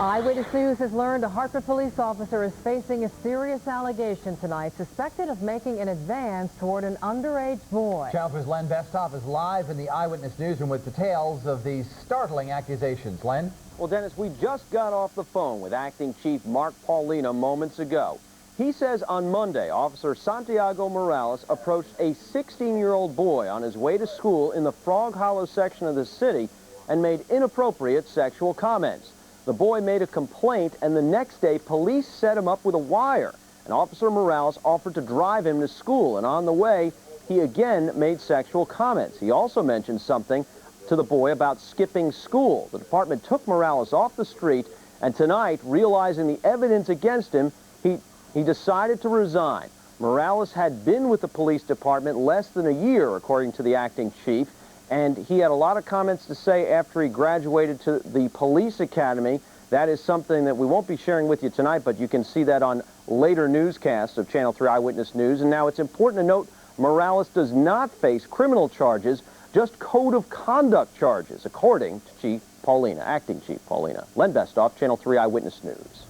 Eyewitness News has learned a Hartford police officer is facing a serious allegation tonight, suspected of making an advance toward an underage boy. Channel 3's Besthoff is live in the Eyewitness newsroom with details of these startling accusations. Len? Well, Dennis, we just got off the phone with Acting Chief Mark Paulina moments ago. He says on Monday, Officer Santiago Morales approached a 16-year-old boy on his way to school in the Frog Hollow section of the city and made inappropriate sexual comments. The boy made a complaint, and the next day, police set him up with a wire. And Officer Morales offered to drive him to school, and on the way, he again made sexual comments. He also mentioned something to the boy about skipping school. The department took Morales off the street, and tonight, realizing the evidence against him, he decided to resign. Morales had been with the police department less than a year, according to the acting chief, and he had a lot of comments to say after he graduated to the police academy. That is something that we won't be sharing with you tonight, but you can see that on later newscasts of Channel 3 Eyewitness News. And now it's important to note Morales does not face criminal charges, just code of conduct charges, according to Chief Paulina, Acting Chief Paulina. Len Besthoff, Channel 3 Eyewitness News.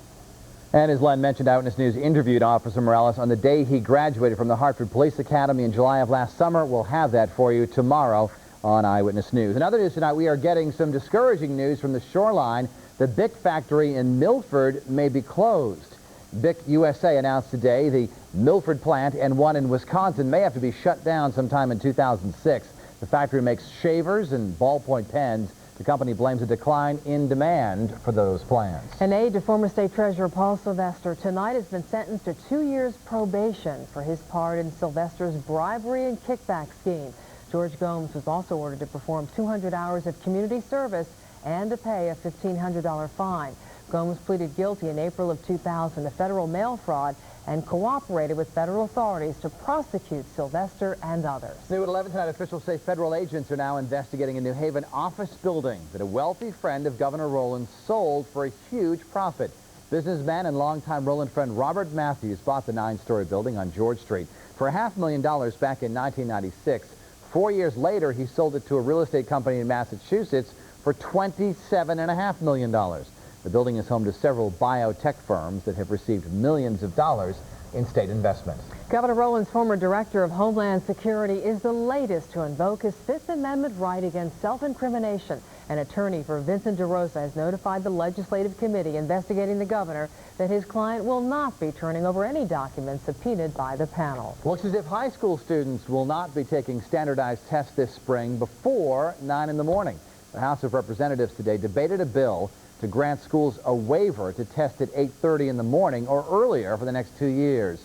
And as Len mentioned, Eyewitness News interviewed Officer Morales on the day he graduated from the Hartford Police Academy in July of last summer. We'll have that for you tomorrow on Eyewitness News. In other news tonight, we are getting some discouraging news from the shoreline. The Bic factory in Milford may be closed. Bic USA announced today the Milford plant and one in Wisconsin may have to be shut down sometime in 2006. The factory makes shavers and ballpoint pens. The company blames a decline in demand for those plants. An aide to former State Treasurer Paul Sylvester tonight has been sentenced to 2 years probation for his part in Sylvester's bribery and kickback scheme. George Gomes was also ordered to perform 200 hours of community service and to pay a $1,500 fine. Gomes pleaded guilty in April of 2000 to federal mail fraud and cooperated with federal authorities to prosecute Sylvester and others. New at 11 tonight, officials say federal agents are now investigating a New Haven office building that a wealthy friend of Governor Roland sold for a huge profit. Businessman and longtime Roland friend Robert Matthews bought the 9-story building on George Street for $500,000 back in 1996. 4 years later, he sold it to a real estate company in Massachusetts for $27.5 million. The building is home to several biotech firms that have received millions of dollars in state investments. Governor Roland's former director of Homeland Security is the latest to invoke his Fifth Amendment right against self-incrimination. An attorney for Vincent DeRosa has notified the legislative committee investigating the governor that his client will not be turning over any documents subpoenaed by the panel. Looks as if high school students will not be taking standardized tests this spring before 9 in the morning. The House of Representatives today debated a bill to grant schools a waiver to test at 8:30 in the morning or earlier for the next 2 years.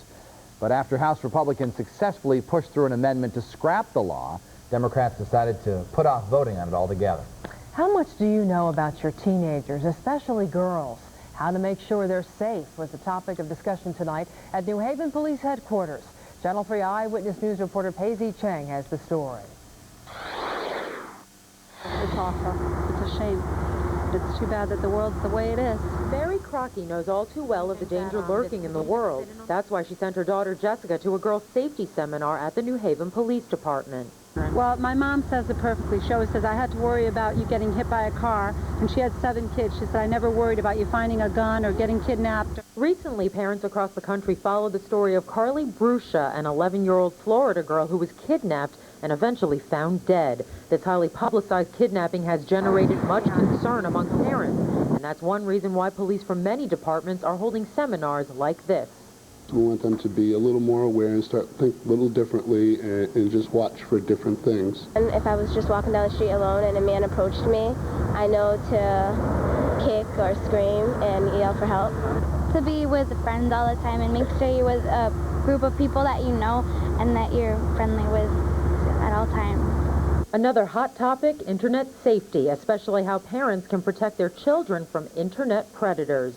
But after House Republicans successfully pushed through an amendment to scrap the law, Democrats decided to put off voting on it altogether. How much do you know about your teenagers, especially girls? How to make sure they're safe was the topic of discussion tonight at New Haven Police Headquarters. Channel 3 Eyewitness News reporter Pei-Sze Cheng has the story. It's awful. It's a shame. It's too bad that the world's the way it is. Mary Crockey knows all too well of the danger lurking in the world. That's why she sent her daughter Jessica to a girls' safety seminar at the New Haven Police Department. Well, my mom says it perfectly. She always says, I had to worry about you getting hit by a car, and she had 7 kids. She said, I never worried about you finding a gun or getting kidnapped. Recently, parents across the country followed the story of Carly Bruscia, an 11-year-old Florida girl who was kidnapped and eventually found dead. This highly publicized kidnapping has generated much concern among parents, and that's one reason why police from many departments are holding seminars like this. We want them to be a little more aware and start think a little differently and just watch for different things. And if I was just walking down the street alone and a man approached me, I know to kick or scream and yell for help. To be with friends all the time and make sure you're with a group of people that you know and that you're friendly with at all times. Another hot topic, internet safety, especially how parents can protect their children from internet predators.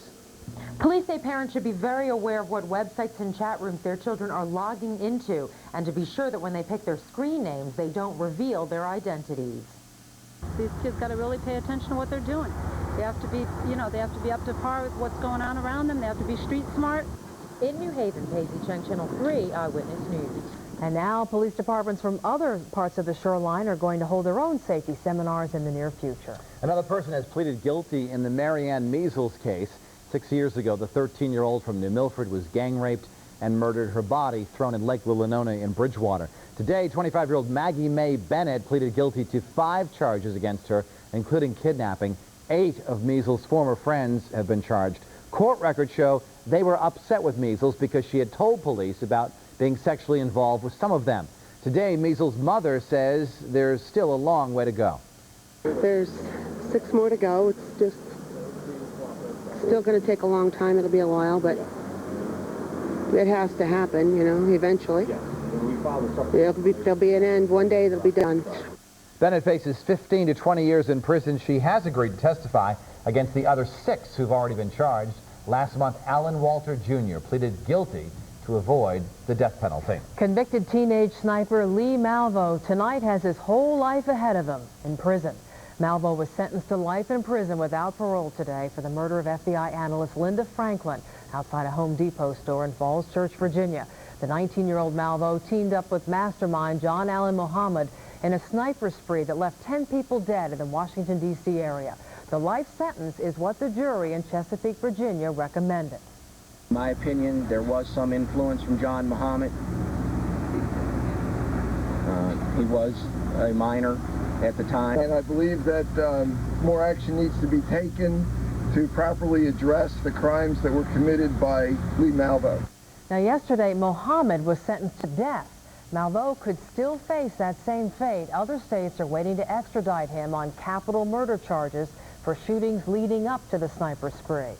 Police say parents should be very aware of what websites and chat rooms their children are logging into, and to be sure that when they pick their screen names, they don't reveal their identities. These kids got to really pay attention to what they're doing. They have to be, they have to be up to par with what's going on around them. They have to be street smart. In New Haven, Pei-Sze, Cheng, Channel 3 Eyewitness News. And now police departments from other parts of the shoreline are going to hold their own safety seminars in the near future. Another person has pleaded guilty in the Marianne Measles case. 6 years ago, the 13-year-old from New Milford was gang raped and murdered, her body thrown in Lake Willinona in Bridgewater. Today, 25-year-old Maggie Mae Bennett pleaded guilty to 5 charges against her, including kidnapping. 8 of Measles' former friends have been charged. Court records show they were upset with Measles because she had told police about being sexually involved with some of them. Today, Measles' mother says there's still a long way to go. There's 6 more to go. It's just still going to take a long time. It'll be a while, but it has to happen, you know, eventually. There'll be an end. One day it'll be done. Bennett faces 15 to 20 years in prison. She has agreed to testify against the other 6 who've already been charged. Last month, Alan Walter Jr. pleaded guilty to avoid the death penalty. Convicted teenage sniper Lee Malvo tonight has his whole life ahead of him in prison. Malvo was sentenced to life in prison without parole today for the murder of FBI analyst Linda Franklin outside a Home Depot store in Falls Church, Virginia. The 19-year-old Malvo teamed up with mastermind John Allen Muhammad in a sniper spree that left 10 people dead in the Washington, D.C. area. The life sentence is what the jury in Chesapeake, Virginia recommended. In my opinion, there was some influence from John Muhammad. He was a minor at the time. And I believe that more action needs to be taken to properly address the crimes that were committed by Lee Malvo. Now, yesterday, Muhammad was sentenced to death. Malvo could still face that same fate. Other states are waiting to extradite him on capital murder charges for shootings leading up to the sniper spree.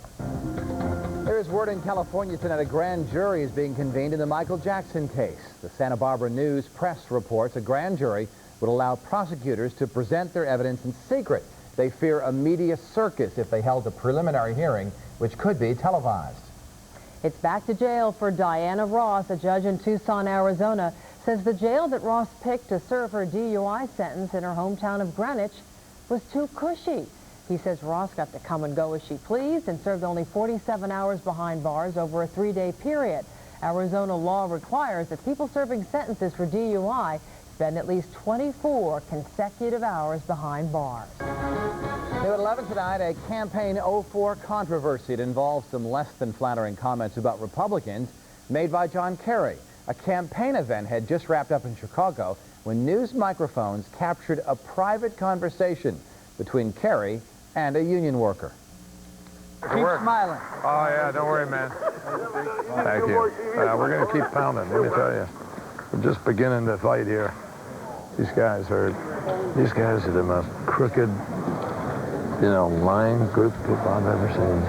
There is word in California tonight a grand jury is being convened in the Michael Jackson case. The Santa Barbara News Press reports a grand jury would allow prosecutors to present their evidence in secret. They fear a media circus if they held a preliminary hearing, which could be televised. It's back to jail for Diana Ross. A judge in Tucson, Arizona, says the jail that Ross picked to serve her DUI sentence in her hometown of Greenwich was too cushy. He says Ross got to come and go as she pleased and served only 47 hours behind bars over a 3-day period. Arizona law requires that people serving sentences for DUI spend at least 24 consecutive hours behind bars. New at 11 tonight, a Campaign 04 controversy. It involves some less than flattering comments about Republicans made by John Kerry. A campaign event had just wrapped up in Chicago when news microphones captured a private conversation between Kerry and a union worker. Keep smiling. Oh, yeah, don't worry, man. Thank you. We're going to keep pounding, let me tell you. We're just beginning to fight here. These guys are the most crooked, lying group of people I've ever seen.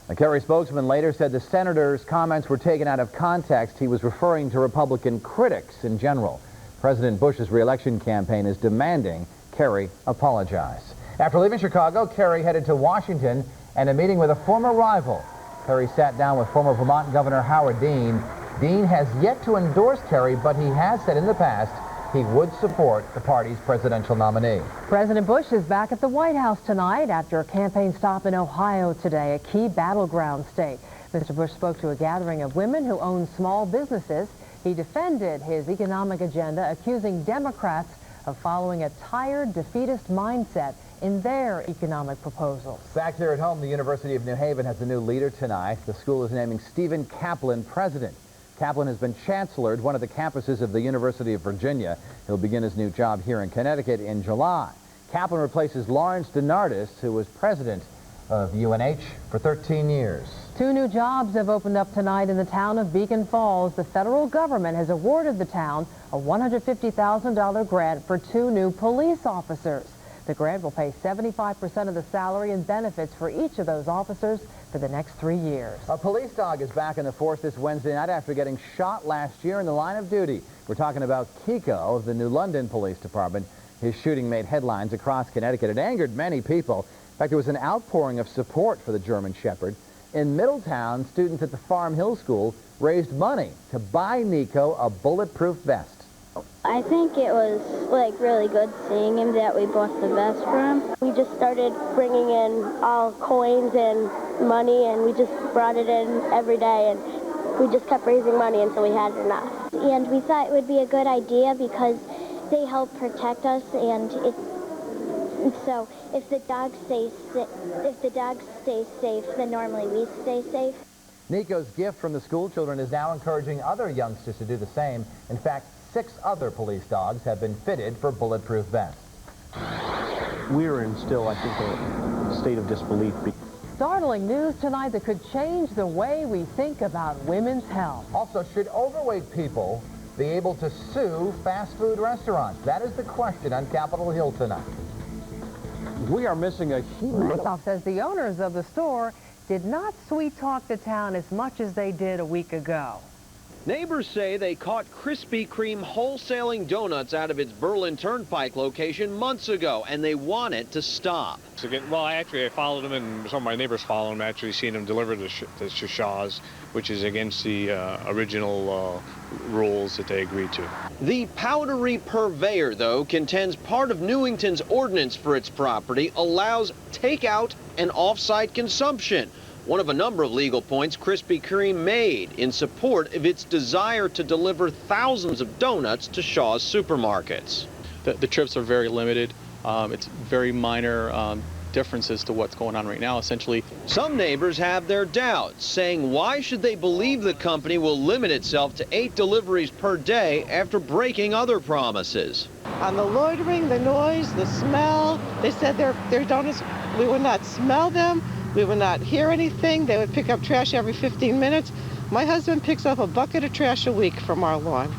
A Kerry spokesman later said the senator's comments were taken out of context. He was referring to Republican critics in general. President Bush's re-election campaign is demanding Kerry apologize. After leaving Chicago, Kerry headed to Washington and a meeting with a former rival. Kerry sat down with former Vermont Governor Howard Dean. Dean has yet to endorse Kerry, but he has said in the past he would support the party's presidential nominee. President Bush is back at the White House tonight after a campaign stop in Ohio today, a key battleground state. Mr. Bush spoke to a gathering of women who own small businesses. He defended his economic agenda, accusing Democrats of following a tired, defeatist mindset in their economic proposals. Back here at home, the University of New Haven has a new leader tonight. The school is naming Stephen Kaplan president. Kaplan has been chancellor at one of the campuses of the University of Virginia. He'll begin his new job here in Connecticut in July. Kaplan replaces Lawrence DeNardis, who was president of UNH for 13 years. 2 new jobs have opened up tonight in the town of Beacon Falls. The federal government has awarded the town a $150,000 grant for 2 new police officers. The grant will pay 75% of the salary and benefits for each of those officers for the next 3 years. A police dog is back in the force this Wednesday night after getting shot last year in the line of duty. We're talking about Kiko of the New London Police Department. His shooting made headlines across Connecticut. It angered many people. In fact, there was an outpouring of support for the German Shepherd. In Middletown, students at the Farm Hill School raised money to buy Nico a bulletproof vest. I think it was really good seeing him that we bought the vest for him. We just started bringing in all coins and money, and we just brought it in every day, and we just kept raising money until we had enough. and we thought it would be a good idea because they help protect us, and so if the dogs stay safe, then normally we stay safe. Nico's gift from the school children is now encouraging other youngsters to do the same. In fact, 6 other police dogs have been fitted for bulletproof vests. We're in still, I think, a state of disbelief. Startling news tonight that could change the way we think about women's health. Also, should overweight people be able to sue fast food restaurants? That is the question on Capitol Hill tonight. We are missing a huge... Besthoff says the owners of the store did not sweet-talk the town as much as they did a week ago. Neighbors say they caught Krispy Kreme wholesaling donuts out of its Berlin Turnpike location months ago, and they want it to stop. Well, I followed them, and some of my neighbors followed them, actually seen them deliver the Shaw's, which is against the original rules that they agreed to. The powdery purveyor, though, contends part of Newington's ordinance for its property allows takeout and off-site consumption. One of a number of legal points Krispy Kreme made in support of its desire to deliver thousands of donuts to Shaw's supermarkets. The trips are very limited. It's very minor differences to what's going on right now, essentially. Some neighbors have their doubts, saying why should they believe the company will limit itself to 8 deliveries per day after breaking other promises? On the loitering, the noise, the smell, they said their donuts, we would not smell them. We would not hear anything. They would pick up trash every 15 minutes. My husband picks up a bucket of trash a week from our lawn.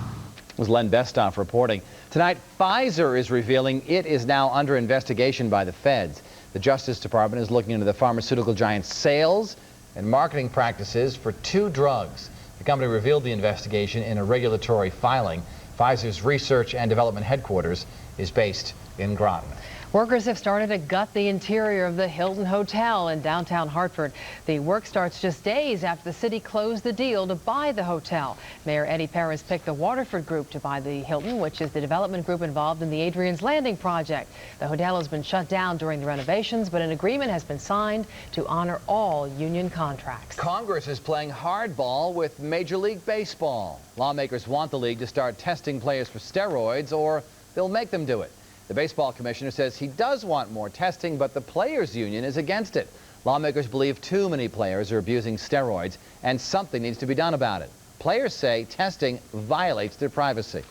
It was Len Besthoff reporting. Tonight, Pfizer is revealing it is now under investigation by the feds. The Justice Department is looking into the pharmaceutical giant's sales and marketing practices for 2 drugs. The company revealed the investigation in a regulatory filing. Pfizer's research and development headquarters is based in Groton. Workers have started to gut the interior of the Hilton Hotel in downtown Hartford. The work starts just days after the city closed the deal to buy the hotel. Mayor Eddie Perez picked the Waterford Group to buy the Hilton, which is the development group involved in the Adrian's Landing project. The hotel has been shut down during the renovations, but an agreement has been signed to honor all union contracts. Congress is playing hardball with Major League Baseball. Lawmakers want the league to start testing players for steroids, or they'll make them do it. The baseball commissioner says he does want more testing, but the players' union is against it. Lawmakers believe too many players are abusing steroids, and something needs to be done about it. Players say testing violates their privacy.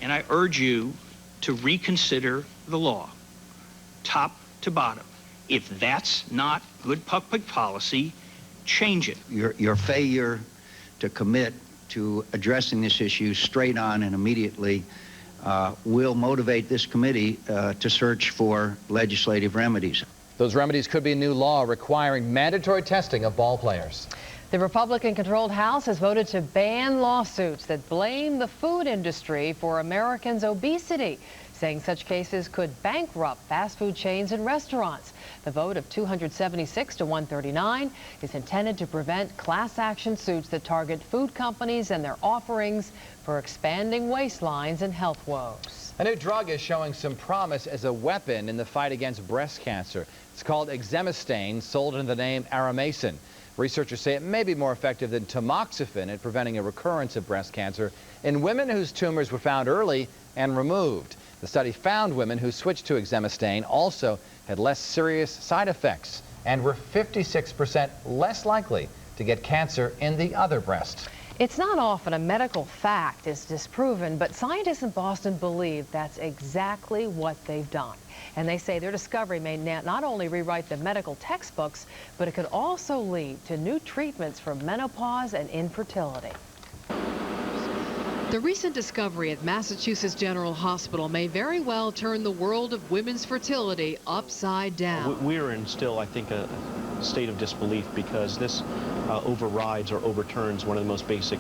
And I urge you to reconsider the law, top to bottom. If that's not good public policy, change it. Your failure to commit to addressing this issue straight on and immediately will motivate this committee to search for legislative remedies. Those remedies could be a new law requiring mandatory testing of ball players. The Republican-controlled House has voted to ban lawsuits that blame the food industry for Americans' obesity, saying such cases could bankrupt fast food chains and restaurants. The vote of 276 to 139 is intended to prevent class action suits that target food companies and their offerings for expanding waistlines and health woes. A new drug is showing some promise as a weapon in the fight against breast cancer. It's called exemestane, sold under the name Aramacin. Researchers say it may be more effective than tamoxifen at preventing a recurrence of breast cancer in women whose tumors were found early and removed. The study found women who switched to exemestane also had less serious side effects and were 56% less likely to get cancer in the other breast. It's not often a medical fact is disproven, but scientists in Boston believe that's exactly what they've done. And they say their discovery may not only rewrite the medical textbooks, but it could also lead to new treatments for menopause and infertility. The recent discovery at Massachusetts General Hospital may very well turn the world of women's fertility upside down. We're in still, I think, a state of disbelief because this overrides or overturns one of the most basic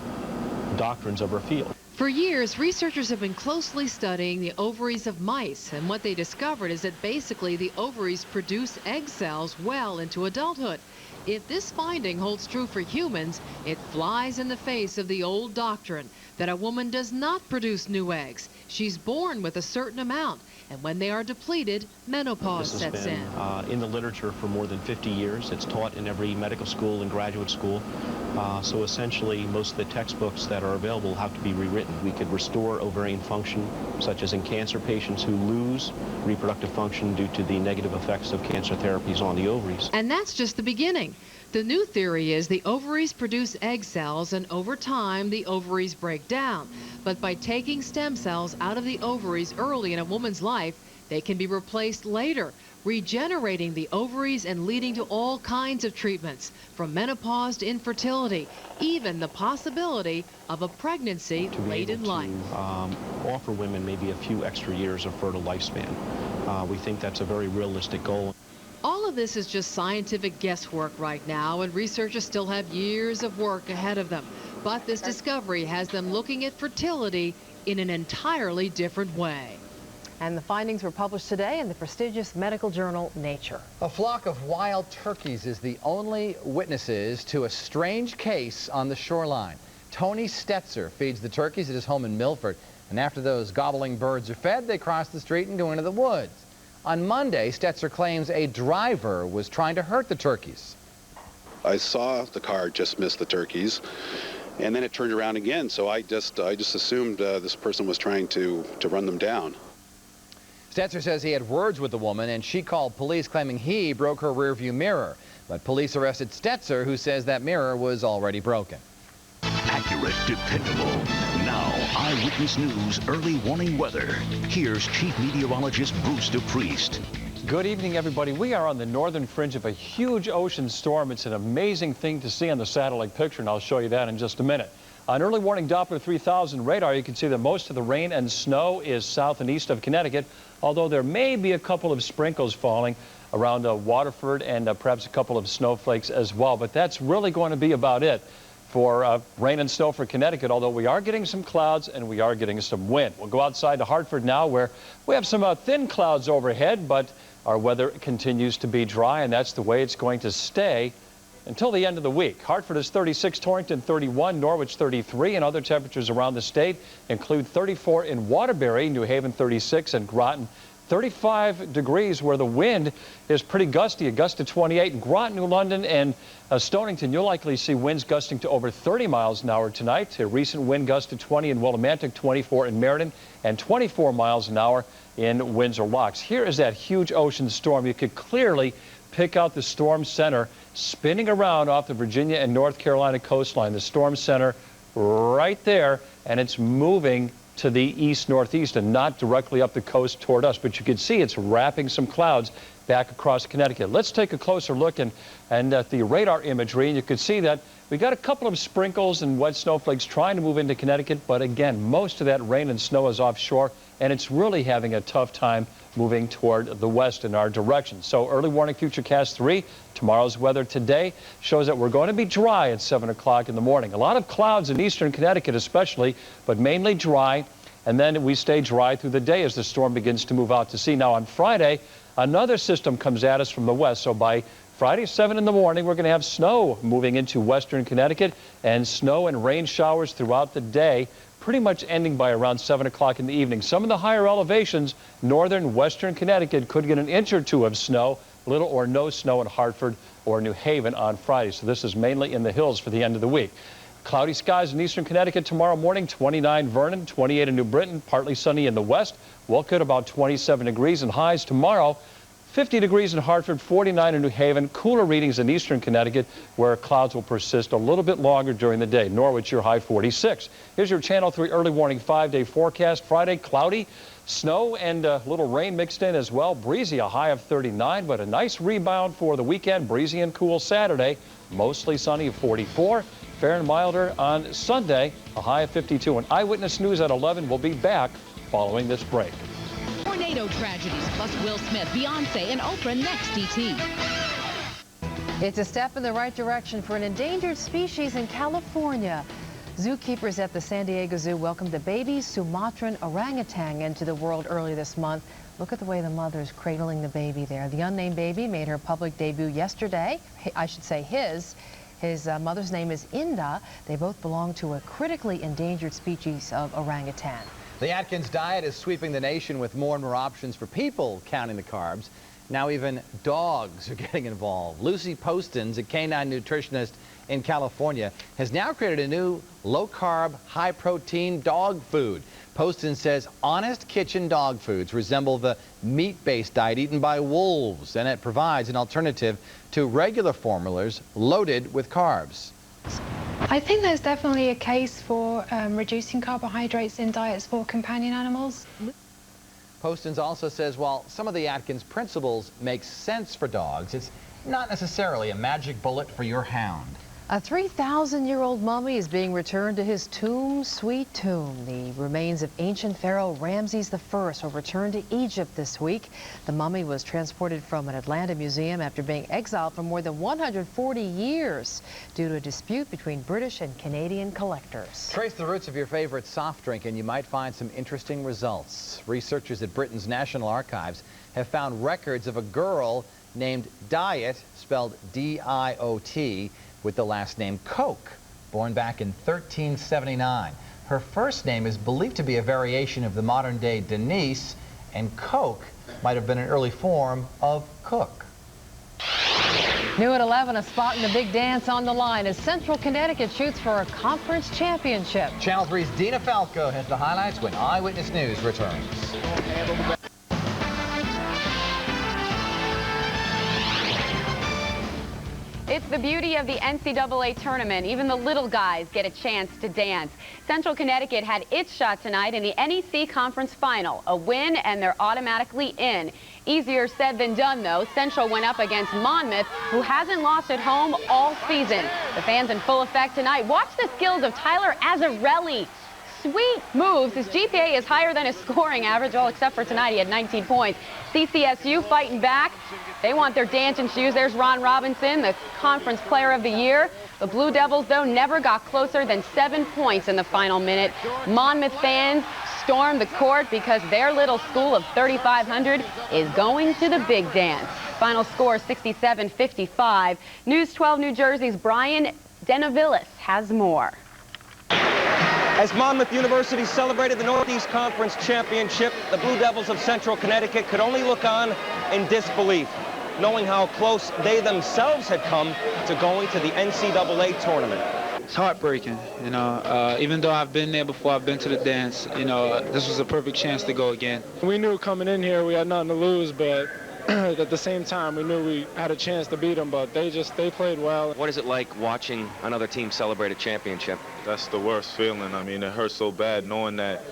doctrines of our field. For years, researchers have been closely studying the ovaries of mice, and what they discovered is that basically the ovaries produce egg cells well into adulthood. If this finding holds true for humans, it flies in the face of the old doctrine that a woman does not produce new eggs. She's born with a certain amount, and when they are depleted, menopause sets in. In the literature for more than 50 years. It's taught in every medical school and graduate school. So essentially, most of the textbooks that are available have to be rewritten. We could restore ovarian function, such as in cancer patients who lose reproductive function due to the negative effects of cancer therapies on the ovaries. And that's just the beginning. The new theory is the ovaries produce egg cells, and over time, the ovaries break down. But by taking stem cells out of the ovaries early in a woman's life, they can be replaced later, regenerating the ovaries and leading to all kinds of treatments, from menopause to infertility, even the possibility of a pregnancy late in life. Offer women maybe a few extra years of fertile lifespan. We think that's a very realistic goal. All of this is just scientific guesswork right now, and researchers still have years of work ahead of them. But this discovery has them looking at fertility in an entirely different way. And the findings were published today in the prestigious medical journal Nature. A flock of wild turkeys is the only witnesses to a strange case on the shoreline. Tony Stetzer feeds the turkeys at his home in Milford, and after those gobbling birds are fed, they cross the street and go into the woods. On Monday, Stetzer claims a driver was trying to hurt the turkeys. I saw the car just miss the turkeys, and then it turned around again, so I just assumed this person was trying to run them down. Stetzer says he had words with the woman, and she called police claiming he broke her rearview mirror. But police arrested Stetzer, who says that mirror was already broken. Accurate, dependable. Now, Eyewitness News early warning weather. Here's Chief Meteorologist Bruce DePrest. Good evening, everybody. We are on the northern fringe of a huge ocean storm. It's an amazing thing to see on the satellite picture, and I'll show you that in just a minute. On early warning Doppler 3000 radar, you can see that most of the rain and snow is south and east of Connecticut, although there may be a couple of sprinkles falling around Waterford and perhaps a couple of snowflakes as well. But that's really going to be about it for rain and snow for Connecticut, although we are getting some clouds and we are getting some wind. We'll go outside to Hartford now, where we have some thin clouds overhead, but our weather continues to be dry, and that's the way it's going to stay until the end of the week. Hartford is 36, Torrington 31, Norwich 33, and other temperatures around the state include 34 in Waterbury, New Haven 36, and Groton 35 degrees, where the wind is pretty gusty, a gust of 28 in Groton, New London, and Stonington. You'll likely see winds gusting to over 30 miles an hour tonight. A recent wind gust to 20 in Willimantic, 24 in Meriden, and 24 miles an hour in Windsor Locks. Here is that huge ocean storm. You could clearly pick out the storm center spinning around off the Virginia and North Carolina coastline. The storm center right there, and it's moving to the east-northeast and not directly up the coast toward us. But you can see it's wrapping some clouds back across Connecticut. Let's take a closer look and at the radar imagery, and you can see that we got a couple of sprinkles and wet snowflakes trying to move into Connecticut, but again, most of that rain and snow is offshore, and it's really having a tough time moving toward the west in our direction. So early warning Futurecast 3, tomorrow's weather today shows that we're going to be dry at 7 o'clock in the morning. A lot of clouds in eastern Connecticut especially, but mainly dry, and then we stay dry through the day as the storm begins to move out to sea. Now on Friday, another system comes at us from the west, so by Friday, 7 in the morning, we're going to have snow moving into western Connecticut, and snow and rain showers throughout the day, pretty much ending by around 7 o'clock in the evening. Some of the higher elevations, northern western Connecticut, could get an inch or two of snow, little or no snow in Hartford or New Haven on Friday. So this is mainly in the hills for the end of the week. Cloudy skies in eastern Connecticut tomorrow morning, 29 Vernon, 28 in New Britain, partly sunny in the west. Wolcott about 27 degrees, and highs tomorrow 50 degrees in Hartford, 49 in New Haven, cooler readings in eastern Connecticut, where clouds will persist a little bit longer during the day. Norwich, your high 46. Here's your Channel 3 early warning 5-day forecast. Friday, cloudy, snow and a little rain mixed in as well. Breezy, a high of 39, but a nice rebound for the weekend. Breezy and cool Saturday, mostly sunny of 44. Fair and milder on Sunday, a high of 52. And Eyewitness News at 11 will be back following this break. Tornado tragedies, plus Will Smith, Beyonce, and Oprah next, DT. It's a step in the right direction for an endangered species in California. Zookeepers at the San Diego Zoo welcomed a baby Sumatran orangutan into the world early this month. Look at the way the mother's cradling the baby there. The unnamed baby made her public debut yesterday. I should say his. His mother's name is Inda. They both belong to a critically endangered species of orangutan. The Atkins diet is sweeping the nation with more and more options for people counting the carbs. Now even dogs are getting involved. Lucy Postins, a canine nutritionist in California, has now created a new low-carb, high-protein dog food. Poston says Honest Kitchen dog foods resemble the meat-based diet eaten by wolves, and it provides an alternative to regular formulas loaded with carbs. I think there's definitely a case for reducing carbohydrates in diets for companion animals. Postins also says while some of the Atkins principles make sense for dogs, it's not necessarily a magic bullet for your hound. A 3,000-year-old mummy is being returned to his tomb, Sweet Tomb. The remains of ancient pharaoh Ramses I were returned to Egypt this week. The mummy was transported from an Atlanta museum after being exiled for more than 140 years due to a dispute between British and Canadian collectors. Trace the roots of your favorite soft drink and you might find some interesting results. Researchers at Britain's National Archives have found records of a girl named Diet, spelled D-I-O-T, with the last name Coke, born back in 1379. Her first name is believed to be a variation of the modern-day Denise, and Coke might have been an early form of Cook. New at 11, a spot in the big dance on the line as Central Connecticut shoots for a conference championship. Channel 3's Dina Falco has the highlights when Eyewitness News returns. It's the beauty of the NCAA tournament. Even the little guys get a chance to dance. Central Connecticut had its shot tonight in the NEC Conference Final. A win, and they're automatically in. Easier said than done, though. Central went up against Monmouth, who hasn't lost at home all season. The fans in full effect tonight. Watch the skills of Tyler Azzarelli. Sweet moves. His GPA is higher than his scoring average, all except for tonight. He had 19 points. CCSU fighting back. They want their dancing shoes. There's Ron Robinson, the Conference Player of the Year. The Blue Devils, though, never got closer than 7 points in the final minute. Monmouth fans stormed the court because their little school of 3,500 is going to the big dance. Final score 67-55. News 12 New Jersey's Bryan DeNovellis has more. As Monmouth University celebrated the Northeast Conference Championship, the Blue Devils of Central Connecticut could only look on in disbelief, knowing how close they themselves had come to going to the NCAA tournament. It's heartbreaking, you know. Even though I've been there before, I've been to the dance, you know, this was a perfect chance to go again. We knew coming in here we had nothing to lose, but at the same time, we knew we had a chance to beat them, but they played well. What is it like watching another team celebrate a championship? That's the worst feeling. I mean, it hurts so bad knowing that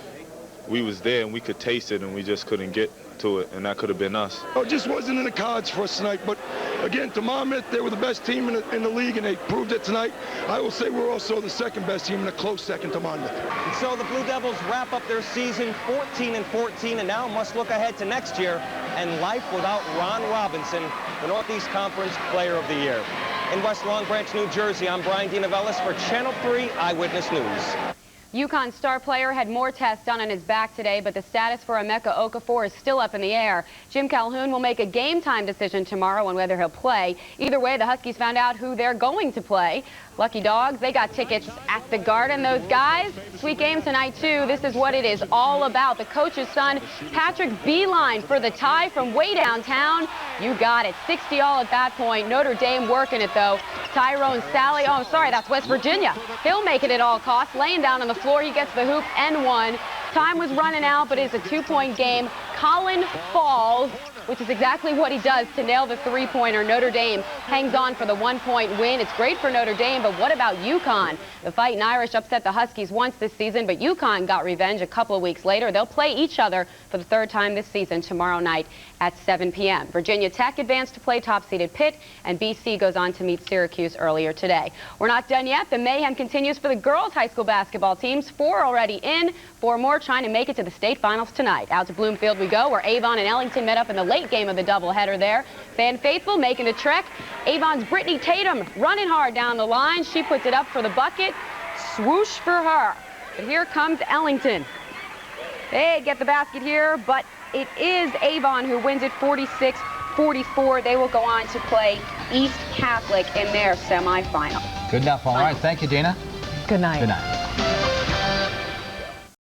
we was there and we could taste it and we just couldn't get to it, and that could have been us. It just wasn't in the cards for us tonight, but again, to Monmouth, they were the best team in the league, and they proved it tonight. I will say we're also the second best team and a close second to Monmouth. And so the Blue Devils wrap up their season 14-14, and now must look ahead to next year and life without Ron Robinson, the Northeast Conference Player of the Year. In West Long Branch, New Jersey, I'm Bryan DeNovellis for Channel 3 Eyewitness News. UConn star player had more tests done on his back today, but the status for Emeka Okafor is still up in the air. Jim Calhoun will make a game-time decision tomorrow on whether he'll play. Either way, the Huskies found out who they're going to play. Lucky dogs, they got tickets at the Garden. Those guys, sweet game tonight, too. This is what it is all about. The coach's son, Patrick Beeline, for the tie from way downtown. You got it. 60-all at that point. Notre Dame working it, though. Tyrone Sally, oh, sorry, that's West Virginia. He'll make it at all costs. Laying down on the floor, he gets the hoop and one. Time was running out, but it's a two-point game. Colin falls, which is exactly what he does to nail the three-pointer. Notre Dame hangs on for the one-point win. It's great for Notre Dame, but what about UConn? The Fighting Irish upset the Huskies once this season, but UConn got revenge a couple of weeks later. They'll play each other for the third time this season tomorrow night at 7 p.m. Virginia Tech advanced to play top-seeded Pitt, and BC goes on to meet Syracuse earlier today. We're not done yet. The mayhem continues for the girls' high school basketball teams. 4 already in, 4 more trying to make it to the state finals tonight. Out to Bloomfield we go, where Avon and Ellington met up in the late game of the doubleheader there. Fan faithful making the trek. Avon's Brittany Tatum running hard down the line. She puts it up for the bucket. Swoosh for her. But here comes Ellington. They get the basket here, but it is Avon who wins it 46-44. They will go on to play East Catholic in their semifinal. Good enough. All right. Thank you, Dina. Good night. Good night.